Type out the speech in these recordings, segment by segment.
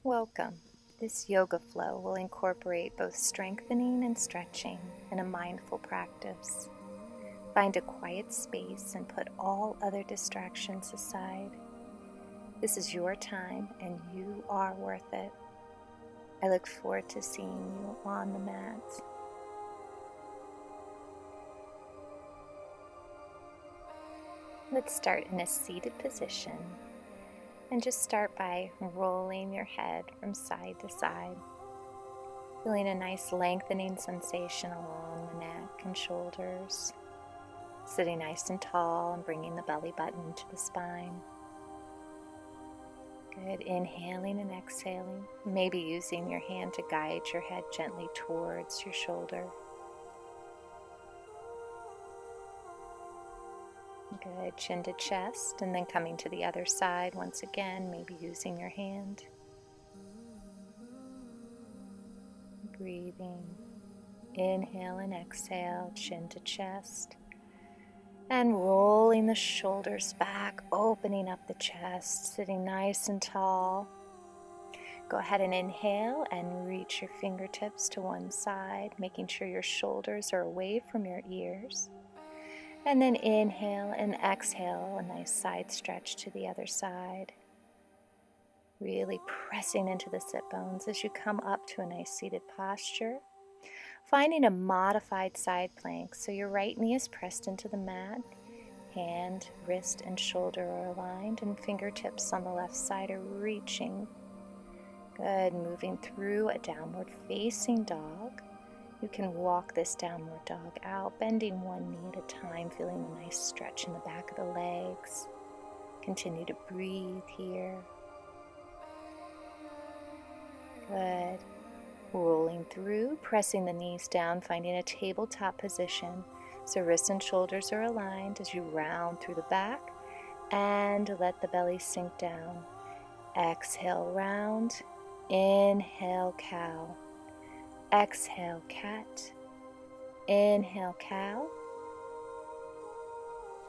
Welcome. This yoga flow will incorporate both strengthening and stretching in a mindful practice. Find a quiet space and put all other distractions aside. This is your time and you are worth it. I look forward to seeing you on the mat. Let's start in a seated position and just start by rolling your head from side to side, feeling a nice lengthening sensation along the neck and shoulders, sitting nice and tall and bringing the belly button to the spine. Good. Inhaling and exhaling, maybe using your hand to guide your head gently towards your shoulder. Good. Chin to chest, and then coming to the other side once again, maybe using your hand. Breathing. Inhale and exhale, chin to chest. And rolling the shoulders back, opening up the chest, sitting nice and tall. Go ahead and inhale and reach your fingertips to one side, making sure your shoulders are away from your ears. And then inhale and exhale, a nice side stretch to the other side. Really pressing into the sit bones as you come up to a nice seated posture. Finding a modified side plank, so your right knee is pressed into the mat, hand, wrist, and shoulder are aligned, and fingertips on the left side are reaching. Good, moving through a downward facing dog. You can walk this downward dog out, bending one knee at a time, feeling a nice stretch in the back of the legs. Continue to breathe here. Good. Rolling through, pressing the knees down, finding a tabletop position. So wrists and shoulders are aligned as you round through the back and let the belly sink down. Exhale, round. Inhale, cow. Exhale, cat. Inhale, cow.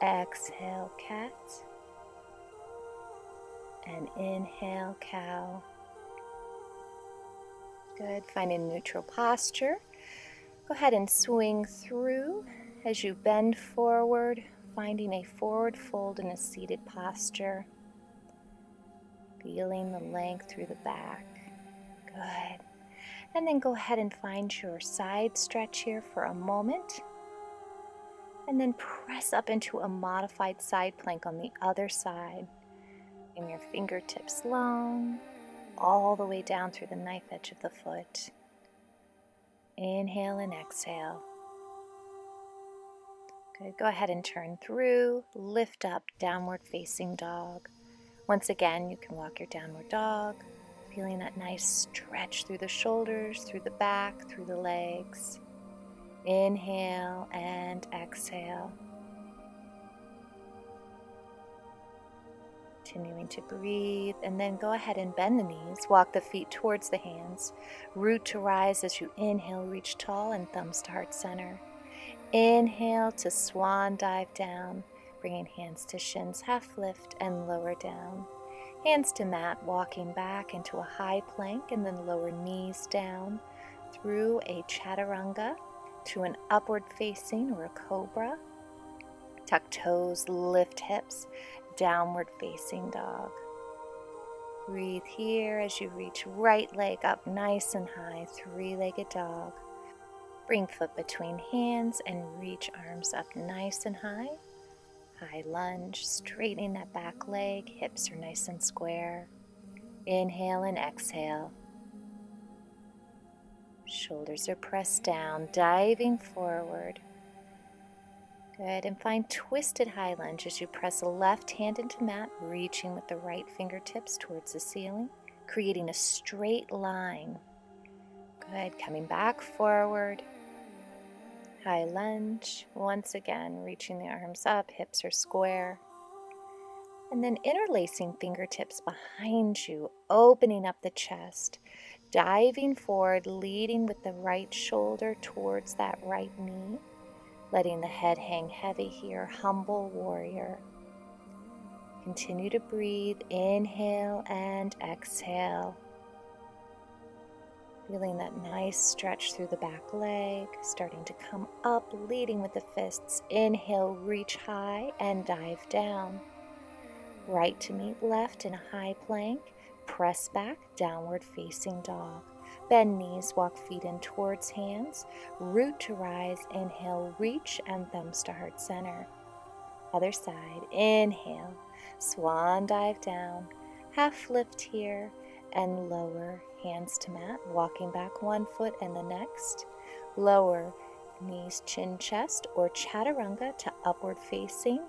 Exhale, cat. And inhale, cow. Good. Finding neutral posture. Go ahead and swing through as you bend forward, finding a forward fold in a seated posture. Feeling the length through the back. Good. And then go ahead and find your side stretch here for a moment. And then press up into a modified side plank on the other side. Bring your fingertips long, all the way down through the knife edge of the foot. Inhale and exhale. Good. Go ahead and turn through, lift up, downward facing dog. Once again, you can walk your downward dog, feeling that nice stretch through the shoulders, through the back, through the legs. Inhale and exhale. Continuing to breathe, and then go ahead and bend the knees, walk the feet towards the hands, root to rise as you inhale, reach tall and thumbs to heart center. Inhale to swan dive down, bringing hands to shins, half lift and lower down. Hands to mat, walking back into a high plank and then lower knees down through a chaturanga to an upward facing or a cobra. Tuck toes, lift hips, downward facing dog. Breathe here as you reach right leg up nice and high, three-legged dog. Bring foot between hands and reach arms up nice and high. High lunge, straightening that back leg, hips are nice and square. Inhale and exhale. Shoulders are pressed down, diving forward. Good, and find twisted high lunge as you press the left hand into mat, reaching with the right fingertips towards the ceiling, creating a straight line. Good, coming back forward. High lunge, once again, reaching the arms up, hips are square. And then interlacing fingertips behind you, opening up the chest, diving forward, leading with the right shoulder towards that right knee. Letting the head hang heavy here, humble warrior. Continue to breathe, inhale and exhale. Feeling that nice stretch through the back leg, starting to come up, leading with the fists. Inhale, reach high and dive down. Right to meet left in a high plank. Press back, downward facing dog. Bend knees, walk feet in towards hands. Root to rise, inhale, reach and thumbs to heart center. Other side, inhale, swan dive down. Half lift here and lower, hands to mat, walking back one foot and the next. Lower, knees, chin, chest, or chaturanga to upward facing.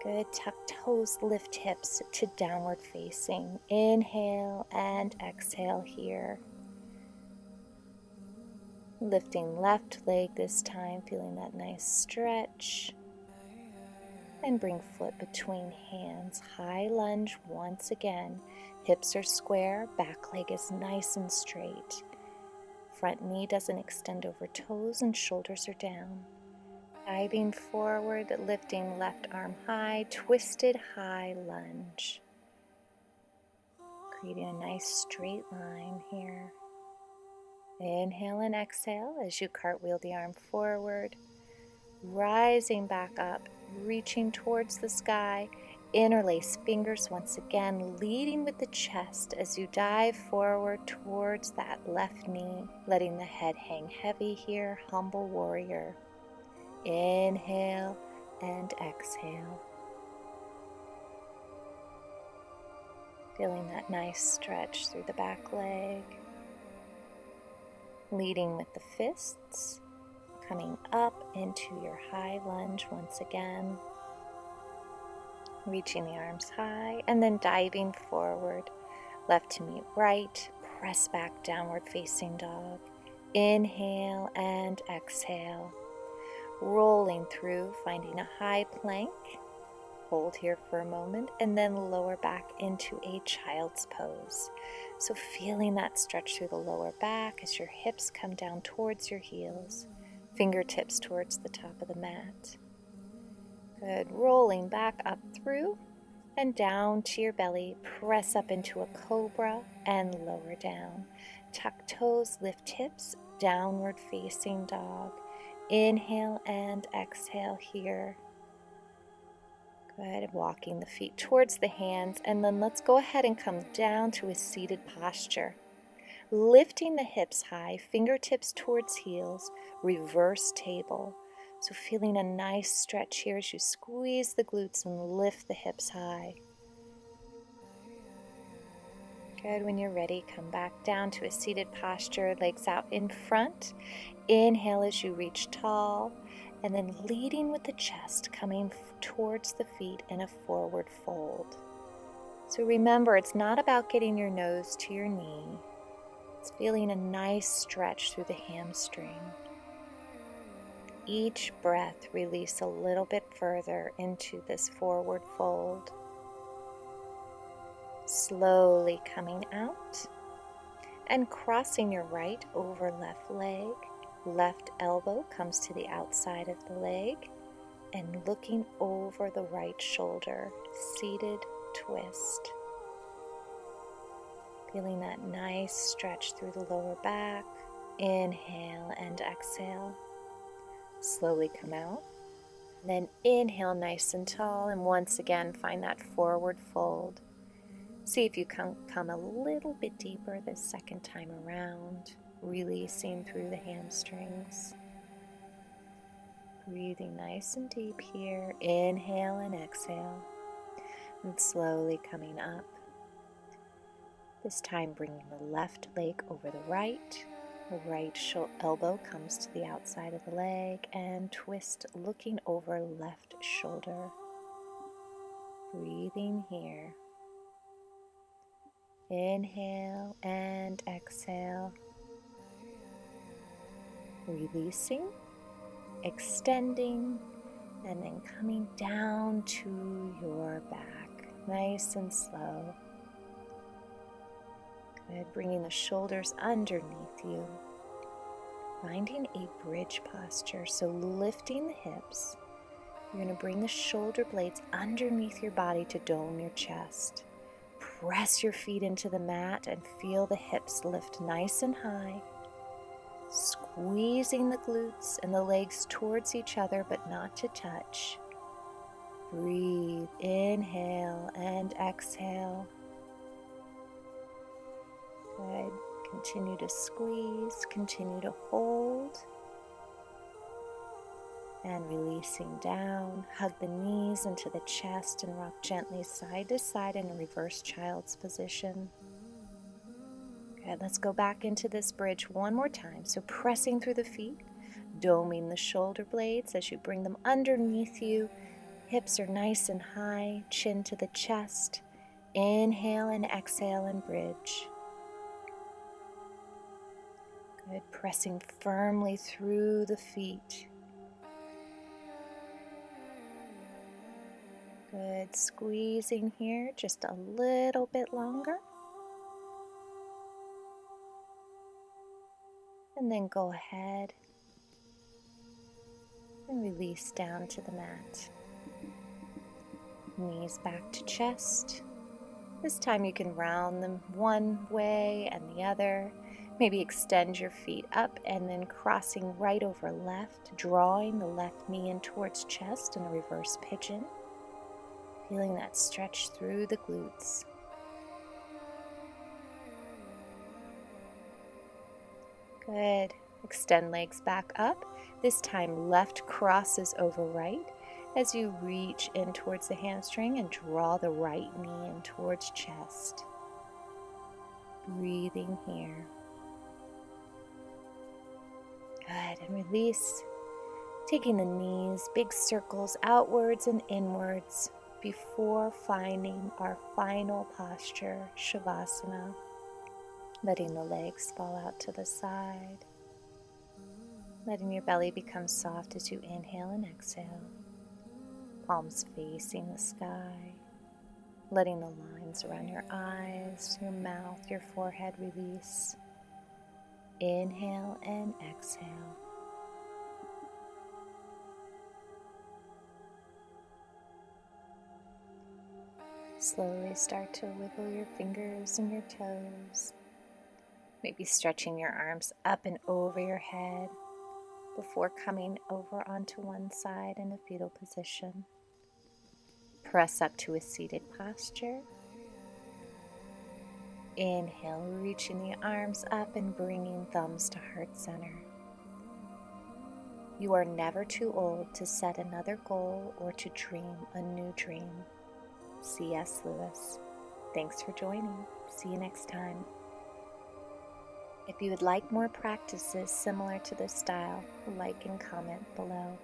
Good, tuck toes, lift hips to downward facing. Inhale and exhale here. Lifting left leg this time, feeling that nice stretch. And bring foot between hands. High lunge once again. Hips are square, back leg is nice and straight. Front knee doesn't extend over toes and shoulders are down. Diving forward, lifting left arm high, twisted high lunge. Creating a nice straight line here. Inhale and exhale as you cartwheel the arm forward. Rising back up, reaching towards the sky. Interlace fingers once again, leading with the chest as you dive forward towards that left knee, letting the head hang heavy here, humble warrior. Inhale and exhale. Feeling that nice stretch through the back leg. Leading with the fists, coming up into your high lunge once again. Reaching the arms high and then diving forward. Left to meet right, press back, downward facing dog. Inhale and exhale. Rolling through, finding a high plank. Hold here for a moment and then lower back into a child's pose. So feeling that stretch through the lower back as your hips come down towards your heels, fingertips towards the top of the mat. Good, rolling back up through and down to your belly, press up into a cobra and lower down. Tuck toes, lift hips, downward facing dog. Inhale and exhale here. Good, walking the feet towards the hands, and then let's go ahead and come down to a seated posture. Lifting the hips high, fingertips towards heels, reverse table. So feeling a nice stretch here as you squeeze the glutes and lift the hips high. Good, when you're ready, come back down to a seated posture, legs out in front. Inhale as you reach tall, and then leading with the chest, coming towards the feet in a forward fold. So remember, it's not about getting your nose to your knee. It's feeling a nice stretch through the hamstring. Each breath, release a little bit further into this forward fold. Slowly coming out and crossing your right over left leg. Left elbow comes to the outside of the leg and looking over the right shoulder. Seated twist. Feeling that nice stretch through the lower back. Inhale and exhale. Slowly come out. Then inhale nice and tall, and once again find that forward fold. See if you can come a little bit deeper this second time around, releasing through the hamstrings. Breathing nice and deep here. Inhale and exhale. And slowly coming up. This time bringing the left leg over the right. The right elbow comes to the outside of the leg and twist, looking over left shoulder. Breathing here. Inhale and exhale. Releasing, extending, and then coming down to your back. Nice and slow. Good, bringing the shoulders underneath you. Finding a bridge posture, so lifting the hips. You're going to bring the shoulder blades underneath your body to dome your chest. press your feet into the mat and feel the hips lift nice and high, squeezing the glutes and the legs towards each other but not to touch. Breathe, inhale and exhale. Good. Continue to squeeze, continue to hold. And releasing down, hug the knees into the chest and rock gently side to side in a reverse child's position. Good, let's go back into this bridge one more time. So pressing through the feet, doming the shoulder blades as you bring them underneath you. Hips are nice and high, chin to the chest. Inhale and exhale and bridge. Good, pressing firmly through the feet. Good, squeezing here just a little bit longer. And then go ahead and release down to the mat. Knees back to chest. This time you can round them one way and the other. Maybe extend your feet up and then crossing right over left, drawing the left knee in towards chest in a reverse pigeon. Feeling that stretch through the glutes. Good. Extend legs back up. This time left crosses over right as you reach in towards the hamstring and draw the right knee in towards chest. Breathing here. Good. And release. Taking the knees, big circles outwards and inwards before finding our final posture, Shavasana. Letting the legs fall out to the side. Letting your belly become soft as you inhale and exhale. Palms facing the sky. Letting the lines around your eyes, your mouth, your forehead release. Inhale and exhale. Slowly start to wiggle your fingers and your toes. Maybe stretching your arms up and over your head before coming over onto one side in a fetal position. Press up to a seated posture. Inhale, reaching the arms up and bringing thumbs to heart center. You are never too old to set another goal or to dream a new dream. C.S. Lewis. Thanks for joining. See you next time. If you would like more practices similar to this style, like and comment below.